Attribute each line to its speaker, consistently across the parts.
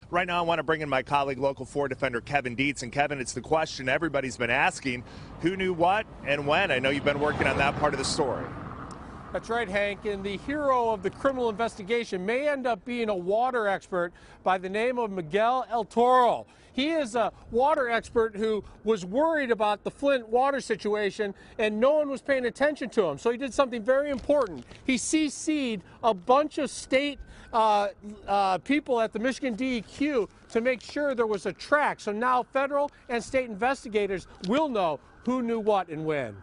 Speaker 1: Right now, I want to bring in my colleague, Local 4 defender Kevin Dietz. And Kevin, it's the question everybody's been asking: who knew what and when? I know you've been working on that part of the story.
Speaker 2: That's right, Hank, and the hero of the criminal investigation may end up being a water expert by the name of Miguel El Toro. He is a water expert who was worried about the Flint water situation, and no one was paying attention to him. So he did something very important. He CC'd a bunch of state people at the Michigan DEQ to make sure there was a track. So now federal and state investigators will know who knew what and when.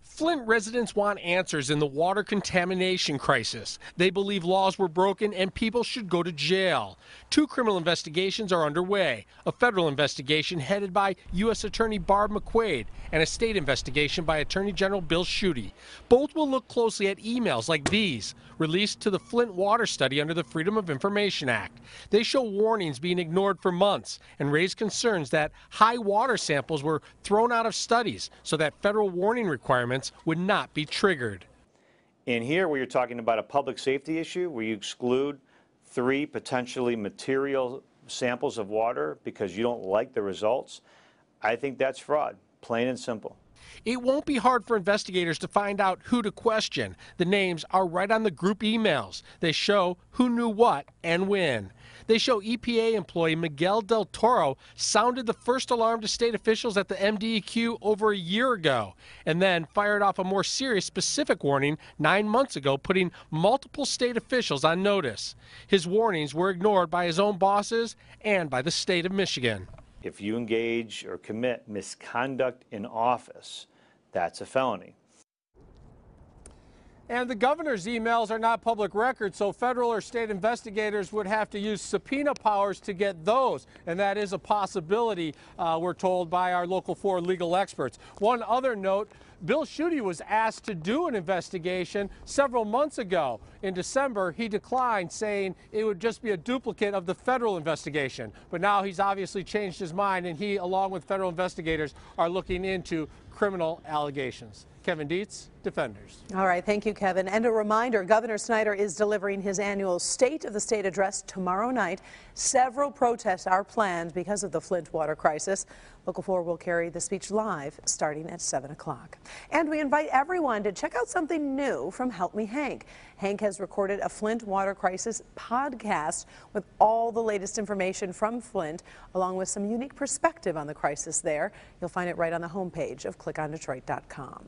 Speaker 2: Flint residents want answers in the water contamination crisis. They believe laws were broken and people should go to jail. 2 criminal investigations are underway: a federal investigation headed by U.S. Attorney Barb McQuaid and a state investigation by Attorney General Bill Schuette. Both will look closely at emails like these, released to the Flint Water Study under the Freedom of Information Act. They show warnings being ignored for months and raise concerns that high water samples were thrown out of studies so that federal warning requirements would not be triggered.
Speaker 3: In here, where you're talking about a public safety issue, where you exclude 3 potentially material samples of water because you don't like the results, I think that's fraud, plain and simple.
Speaker 2: It won't be hard for investigators to find out who to question. The names are right on the group emails. They show who knew what and when. They show EPA employee Miguel Del Toro sounded the first alarm to state officials at the MDEQ over a year ago, and then fired off a more serious specific warning 9 months ago, putting multiple state officials on notice. His warnings were ignored by his own bosses and by the state of Michigan.
Speaker 3: If you engage or commit misconduct in office, that's a felony.
Speaker 2: And the governor's emails are not public record, so federal or state investigators would have to use subpoena powers to get those. And that is a possibility, we're told by our Local 4 legal experts. One other note: Bill Schuette was asked to do an investigation several months ago. In December, he declined, saying it would just be a duplicate of the federal investigation. But now he's obviously changed his mind, and he, along with federal investigators, are looking into criminal allegations. Kevin Dietz, Defenders.
Speaker 4: All right, thank you, Kevin. And a reminder, Governor Snyder is delivering his annual State of the State address tomorrow night. Several protests are planned because of the Flint water crisis. Local 4 will carry the speech live starting at 7 o'clock. And we invite everyone to check out something new from Help Me Hank. Hank has recorded a Flint water crisis podcast with all the latest information from Flint, along with some unique perspective on the crisis there. You'll find it right on the homepage of clickondetroit.com.